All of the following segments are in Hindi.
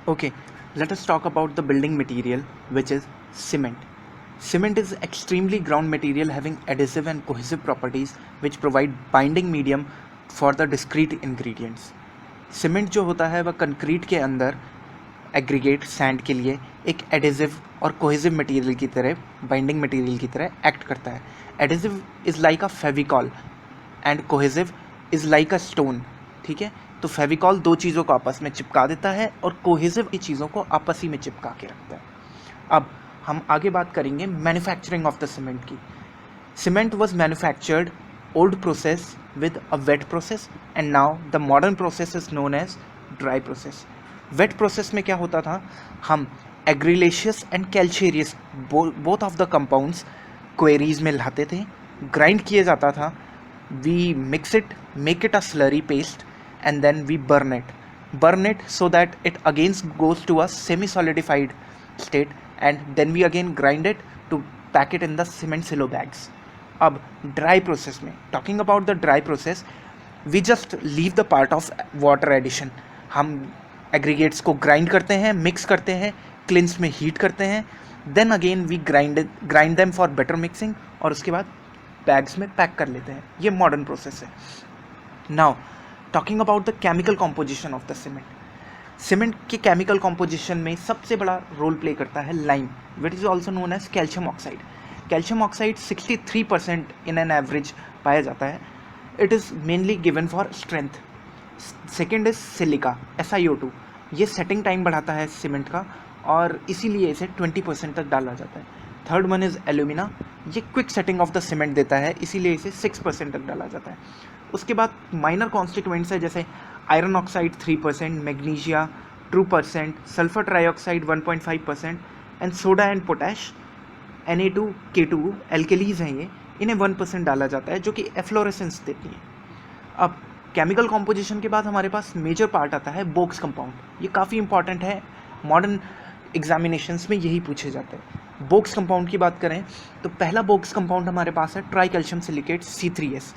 Okay, let us talk about the building material, which is cement. Cement is extremely ground material having adhesive and cohesive properties which provide binding medium for the discrete ingredients. Cement जो होता है वह कंक्रीट के अंदर एग्रीगेट सैंड के लिए एक एडेसिव और कोहेसिव मटेरियल की तरह, बाइंडिंग मटेरियल की तरह एक्ट करता है. Adhesive is like a Fevicol and cohesive is like a stone. ठीक है, तो फेविकॉल दो चीज़ों को आपस में चिपका देता है और कोहेसिव की चीज़ों को आपस ही में चिपका के रखता है. अब हम आगे बात करेंगे मैन्युफैक्चरिंग ऑफ द सीमेंट की. Cement was manufactured old process with a wet process and now the modern process is known as dry process. wet process में क्या होता था, हम argillaceous and calcareous both of the compounds quarries में लाते थे, ग्राइंड किया जाता था, we mix it, make it a slurry paste and then we burn it so that it again goes to a semi solidified state and then we again grind it to pack it in the cement silo bags. अब ड्राई प्रोसेस में, talking about the dry process, we just leave the part of water addition. हम एग्रीगेट्स को ग्राइंड करते हैं, मिक्स करते हैं, क्लिंस में हीट करते हैं, then again we grind them for better mixing और उसके बाद बैग्स में पैक कर लेते हैं. ये मॉडर्न प्रोसेस है. Now talking about the chemical composition of the cement. Cement के केमिकल कॉम्पोजिशन में सबसे बड़ा रोल प्ले करता है lime, which is also known as calcium oxide. Calcium oxide 63% in an average पाया जाता है. It is mainly given for strength. Second is silica SiO2. ये सेटिंग टाइम बढ़ाता है सीमेंट का और इसीलिए इसे 20% तक डाला जाता है. Third one is alumina. ये quick setting of the cement देता है, इसीलिए इसे 6% तक डाला जाता है. उसके बाद माइनर कॉन्स्टिट्यूएंट्स है जैसे iron oxide 3%, magnesia 2%, sulphur trioxide 1.5% and soda and potash Na2, K2 alkalis हैं ये, इन्हें 1% डाला जाता है जो कि एफ्लोरेसेंस देती हैं. अब केमिकल कॉम्पोजिशन के बाद हमारे पास मेजर पार्ट आता है बोक्स कंपाउंड. ये काफ़ी इंपॉर्टेंट है, मॉडर्न एग्जामिनेशंस में यही पूछे जाते हैं. बोक्स कंपाउंड की बात करें तो पहला बोक्स कंपाउंड हमारे पास है ट्राई कैल्शियम सिलिकेट C3S.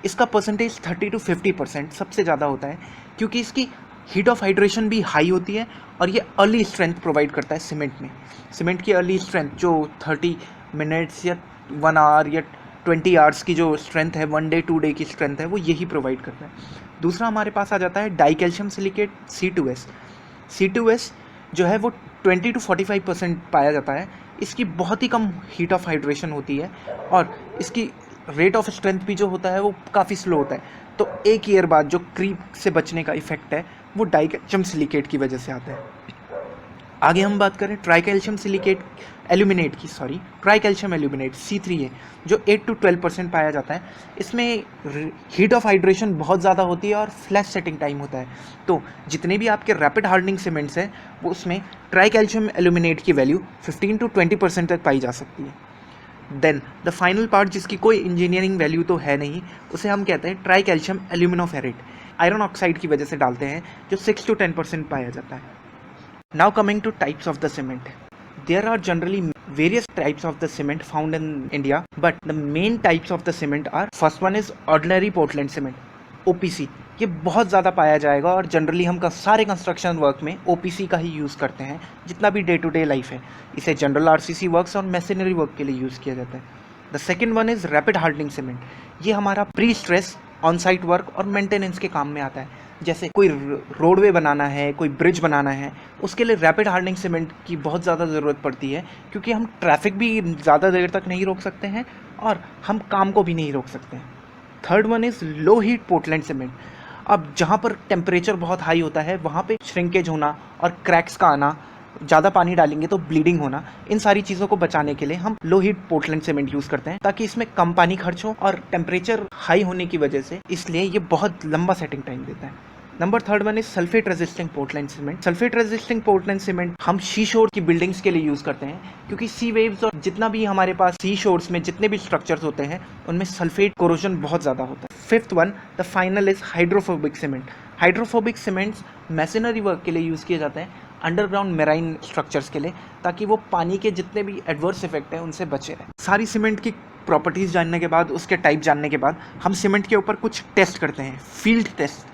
इसका परसेंटेज 30 to 50% सबसे ज़्यादा होता है क्योंकि इसकी हीट ऑफ हाइड्रेशन भी हाई होती है और ये अर्ली स्ट्रेंथ प्रोवाइड करता है सीमेंट में. सीमेंट की अर्ली स्ट्रेंथ जो 30 मिनट्स या 1 आवर या 20 आवर्स की जो स्ट्रेंथ है, 1 डे 2 डे की स्ट्रेंथ है, वो यही प्रोवाइड करता है. दूसरा हमारे पास आ जाता है die calcium silicate C2S. C2S जो है वो 20 to 45% पाया जाता है. इसकी बहुत ही कम हीट ऑफ हाइड्रेशन होती है और इसकी रेट ऑफ स्ट्रेंथ भी जो होता है वो काफ़ी स्लो होता है. तो एक ईयर बाद जो क्रीप से बचने का इफेक्ट है वो डाई कैल्शियम सिलिकेट की वजह से आता है. आगे हम बात करें ट्राई कैल्शियम सिलिकेट एल्यूमिनेट की, ट्राई कैल्शियम एल्यूमिनेट C3A जो 8 to 12% पाया जाता है. इसमें हीट ऑफ हाइड्रेशन बहुत ज़्यादा होती है और फ्लैश सेटिंग टाइम होता है. तो जितने भी आपके रैपिड हार्डनिंग सीमेंट्स हैं वो उसमें ट्राई कैल्शियम एल्यूमिनेट की वैल्यू 15 to 20% तक पाई जा सकती है. देन द फाइनल पार्ट जिसकी कोई इंजीनियरिंग वैल्यू तो है नहीं, उसे हम कहते हैं ट्राई कैल्शियम एल्यूमिनोफेरेट. आयरन ऑक्साइड की वजह से डालते हैं जो 6 to 10% पाया जाता है. Now coming to types of the cement. There are generally various types of the cement found in India, but the main types of the cement are, first one is ordinary Portland cement, OPC. ये बहुत ज़्यादा पाया जाएगा और जनरली हम सारे कंस्ट्रक्शन वर्क में OPC का ही यूज़ करते हैं. जितना भी डे टू डे लाइफ है इसे जनरल RCC वर्क्स और मैसनरी वर्क के लिए यूज़ किया जाता है. The second one is rapid hardening cement. ये हमारा pre stress on site work और मेंटेनेंस के काम में आता है. जैसे कोई रोडवे बनाना है, कोई ब्रिज बनाना है, उसके लिए रैपिड हार्डनिंग सीमेंट की बहुत ज़्यादा ज़रूरत पड़ती है क्योंकि हम ट्रैफिक भी ज़्यादा देर तक नहीं रोक सकते हैं और हम काम को भी नहीं रोक सकते हैं. Third one is low heat Portland cement. अब जहाँ पर टेम्परेचर बहुत हाई होता है वहाँ पे श्रिंकेज होना और क्रैक्स का आना, ज़्यादा पानी डालेंगे तो ब्लीडिंग होना, इन सारी चीज़ों को बचाने के लिए हम low heat Portland cement use करते हैं ताकि इसमें कम पानी खर्च हो और टेम्परेचर हाई होने की वजह से इसलिए ये बहुत लंबा सेटिंग टाइम देता है. Number third one is sulphate resisting Portland cement. Sulphate resisting Portland cement हम सी शोर की बिल्डिंग्स के लिए यूज़ करते हैं क्योंकि सी वेव्स और जितना भी हमारे पास सी शोर्स में जितने भी स्ट्रक्चर्स होते हैं उनमें सल्फेट कोरोजन बहुत ज़्यादा होता है. Fifth one the final is hydrophobic cement. Hydrophobic cements masonry work के लिए यूज़ किए जाते हैं, अंडरग्राउंड मेराइन स्ट्रक्चर्स के लिए, ताकि वो पानी के जितने भी एडवर्स इफेक्ट हैं उनसे बचे रहें. सारी सीमेंट की प्रॉपर्टीज़ जानने के बाद, उसके टाइप जानने के बाद हम सीमेंट के ऊपर कुछ टेस्ट करते हैं, फील्ड टेस्ट.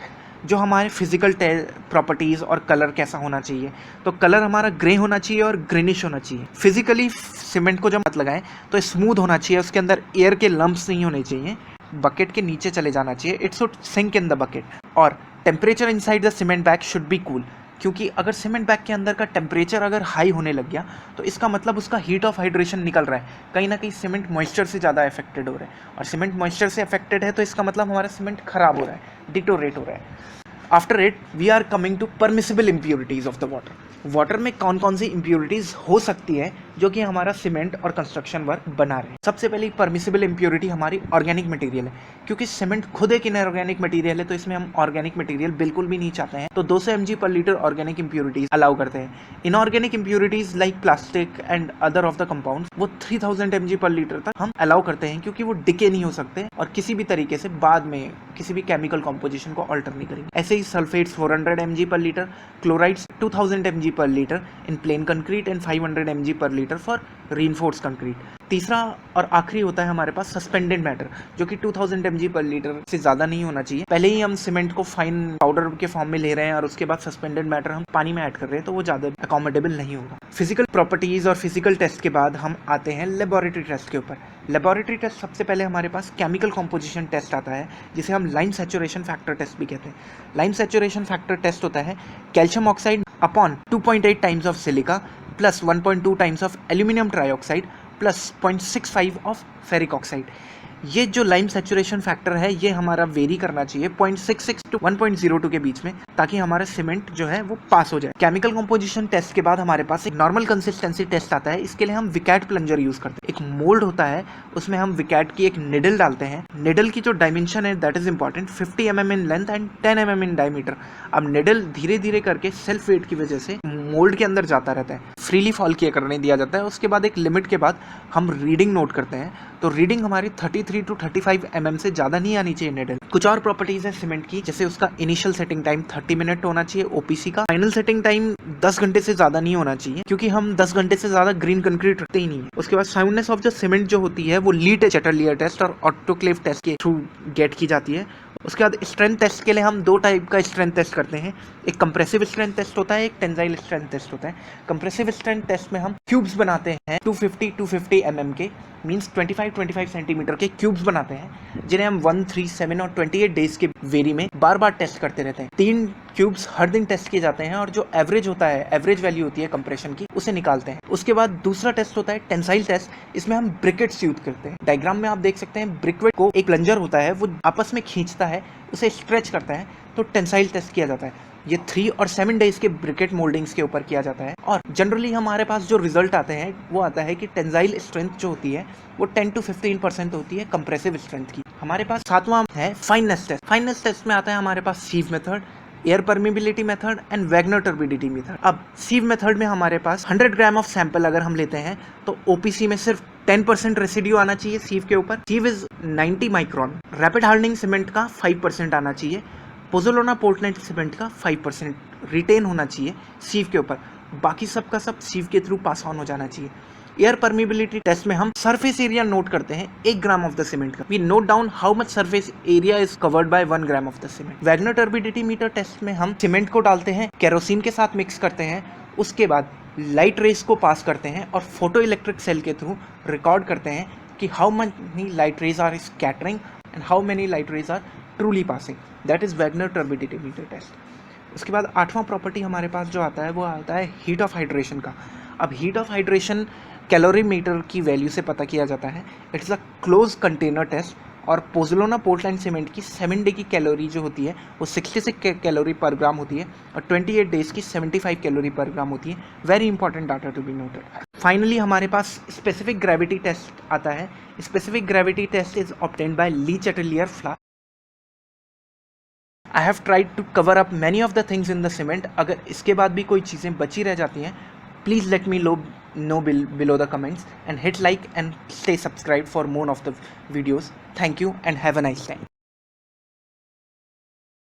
जो हमारे फिजिकल प्रॉपर्टीज़ और कलर कैसा होना चाहिए, तो कलर हमारा ग्रे होना चाहिए और ग्रीनिश होना चाहिए। फिजिकली सीमेंट को जब हाथ लगाएं तो स्मूथ होना चाहिए, उसके अंदर एयर के लम्प्स नहीं होने चाहिए, बकेट के नीचे चले जाना चाहिए, it should sink in the bucket. और temperature inside the cement bag should be cool, क्योंकि अगर सीमेंट बैग के अंदर का टेम्परेचर अगर हाई होने लग गया तो इसका मतलब उसका हीट ऑफ हाइड्रेशन निकल रहा है, कहीं ना कहीं सीमेंट मॉइस्चर से ज़्यादा अफेक्टेड हो रहा है, और सीमेंट मॉइस्चर से अफेक्टेड है तो इसका मतलब हमारा सीमेंट खराब हो रहा है, डिटोरेट हो रहा है। After it we are coming to permissible impurities of the water. Water में कौन कौन सी इम्प्योरिटीज़ हो सकती है जो कि हमारा सीमेंट और कंस्ट्रक्शन वर्क बना रहे हैं। सबसे पहले परमिसिबल इम्प्योरिटी हमारी ऑर्गेनिक मटेरियल है, क्योंकि सीमेंट खुद एक इनऑर्गेनिक मटेरियल है, तो इसमें हम ऑर्गेनिक मटेरियल बिल्कुल भी नहीं चाहते हैं, तो 200 mg पर लीटर ऑर्गेनिक इम्प्योरिटीज अलाउ करते हैं। Inorganic impurities like plastic and other of the compound वो 3000 mg पर लीटर तक हम अलाउ करते हैं, क्योंकि वो डिके नहीं हो सकते और किसी भी तरीके से बाद में किसी भी केमिकल कॉम्पोजिशन को ऑल्टर नहीं करेंगे। ऐसे ही सल्फेट्स 400 mg पर लीटर, क्लोराइड्स 2000 mg पर litre in plane concrete and 500 mg पर लीटर फॉर रीइंफोर्स्ड कंक्रीट। तीसरा और आखिरी होता है हमारे पास सस्पेंडेड मैटर, जो कि 2000 mg पर लीटर से ज़्यादा नहीं होना चाहिए। पहले ही हम सीमेंट को फाइन पाउडर के फॉर्म में ले रहे हैं और उसके बाद सस्पेंडेड मैटर हम पानी में ऐड कर रहे हैं, तो वो ज़्यादा अकोमोडेबल नहीं होगा। फिजिकल प्रॉपर्टीज़ और फिजिकल टेस्ट के बाद हम आते हैं लेबोरेटरी टेस्ट के ऊपर। लेबोरेटरी टेस्ट सबसे पहले हमारे पास केमिकल कॉम्पोजिशन टेस्ट आता है, जिसे हम लाइम सैचुरेशन फैक्टर टेस्ट भी कहते हैं। लाइम सैचुरेशन फैक्टर टेस्ट होता है calcium oxide upon 2.8 times of silica plus 1.2 times of aluminium trioxide plus 0.65 of ferric oxide. ये जो लाइम सैचुरेशन फैक्टर है ये हमारा वेरी करना चाहिए 0.66 टू 1.02 के बीच में, ताकि हमारा सीमेंट जो है वो पास हो जाए। केमिकल कंपोजिशन टेस्ट के बाद हमारे पास एक नॉर्मल कंसिस्टेंसी टेस्ट आता है। इसके लिए हम विकैट प्लंजर यूज करते हैं। एक मोल्ड होता है, उसमें हम विकैट की एक निडल डालते हैं। निडल की जो डायमेंशन है that is important, 50 mm in length and 10 mm in diameter. अब निडल धीरे धीरे करके सेल्फ वेट की वजह से मोल्ड के अंदर जाता रहता है, फ्रीली फॉल किया करने दिया जाता है। उसके बाद एक लिमिट के बाद हम रीडिंग नोट करते हैं, तो रीडिंग हमारी 33 टू 35 mm से ज़्यादा नहीं आनी चाहिए निडल। कुछ और प्रॉपर्टीज है सीमेंट की, जैसे उसका इनिशियल सेटिंग टाइम 30 मिनट होना चाहिए ओपीसी का, फाइनल सेटिंग टाइम 10 घंटे से ज़्यादा नहीं होना चाहिए, क्योंकि हम 10 घंटे से ज़्यादा ग्रीन कंक्रीट रखते ही नहीं है। उसके बाद साउंडनेस ऑफ द सीमेंट जो होती है वो लीड चैटरलियर टेस्ट और ऑटोक्लेव टेस्ट के थ्रू गेट की जाती है। उसके बाद स्ट्रेंथ टेस्ट के लिए हम दो टाइप का स्ट्रेंथ टेस्ट करते हैं, एक कंप्रेसिव स्ट्रेंथ टेस्ट होता है, एक टेंसाइल स्ट्रेंथ टेस्ट होता है। कंप्रेसिव स्ट्रेंथ टेस्ट में हम क्यूब्स बनाते हैं 250 mm के, मींस 25 सेंटीमीटर के क्यूब्स बनाते हैं, जिन्हें हम 1, 3, 7 और 28 डेज के वेरी में बार बार टेस्ट करते रहते हैं। 3 क्यूब्स हर दिन टेस्ट किए जाते हैं और जो एवरेज होता है, एवरेज वैल्यू होती है कंप्रेशन की, उसे निकालते हैं। उसके बाद दूसरा टेस्ट होता है टेंसाइल टेस्ट। इसमें हम ब्रिकेट्स यूज करते हैं। डायग्राम में आप देख सकते हैं ब्रिकेट को एक प्लंजर होता है, वो आपस में खींचता है, उसे स्ट्रेच करता है, तो टेंसाइल टेस्ट किया जाता है। ये 3 और 7 डेज के ब्रिकेट मोल्डिंग्स के ऊपर किया जाता है। और जनरली हमारे पास जो रिजल्ट आते हैं वो आता है कि टेंसाइल स्ट्रेंथ जो होती है वो 10 to 15% होती है कंप्रेसिव स्ट्रेंथ की। हमारे पास सातवां है फाइननेस टेस्ट। फाइननेस टेस्ट में आता है हमारे पास sieve method, air permeability method and Wagner turbidity method. अब सीव मेथड में हमारे पास 100 ग्राम ऑफ सैंपल अगर हम लेते हैं तो ओपीसी में सिर्फ 10% रेसिड्यू आना चाहिए सीव के ऊपर। Sieve is 90 micron. Rapid hardening cement का 5% आना चाहिए। पोज़ोलाना पोर्टलैंड सीमेंट का 5% रिटेन होना चाहिए सीव के ऊपर, बाकी सब का सब सीव के थ्रू पास ऑन हो जाना चाहिए। एयर परमिबिलिटी टेस्ट में हम सरफेस एरिया नोट करते हैं 1 ग्राम ऑफ द सीमेंट का। We note down how much surface area is covered by 1 gram of the cement. Wagner turbidity meter test में हम सीमेंट को डालते हैं, केरोसिन के साथ मिक्स करते हैं, उसके बाद लाइट रेस को पास करते हैं और फोटो इलेक्ट्रिक सेल के थ्रू रिकॉर्ड करते हैं कि how many light rays are scattering and how many light rays are truly passing. That is Wagner turbidity meter test. उसके बाद 8वां प्रॉपर्टी हमारे पास जो आता है वो आता है हीट ऑफ हाइड्रेशन का। अब heat of hydration calorimeter की वैल्यू से पता किया जाता है। It's a close container test. और पोज़ोलाना पोर्टलैंड सीमेंट की 7 डे की कैलोरी जो होती है वो 66 कैलोरी पर ग्राम होती है और 28 डेज की 75 कैलोरी पर ग्राम होती है। Very important data to be noted. Finally हमारे पास स्पेसिफिक ग्रेविटी टेस्ट आता है। Specific gravity test is obtained by Le Chatelier flask. I have tried to cover up many of the things in the cement. अगर इसके बाद भी कोई चीज़ें बची रह जाती हैं, please let me know below the comments and hit like and stay subscribed for more of the videos. Thank you and have a nice time.